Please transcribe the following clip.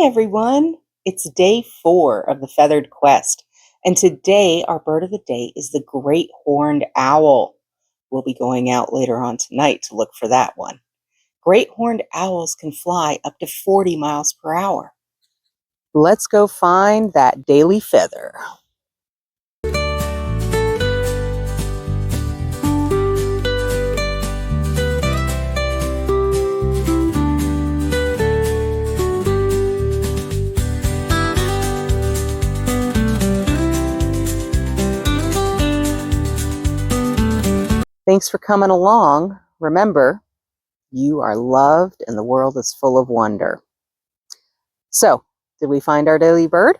Hi, everyone. It's day 4 of the Feathered Quest, and today our bird of the day is the great horned owl. We'll be going out later on tonight to look for that one. Great horned owls can fly up to 40 miles per hour. Let's go find that daily feather. Thanks for coming along. Remember, you are loved and the world is full of wonder. So, did we find our daily bird?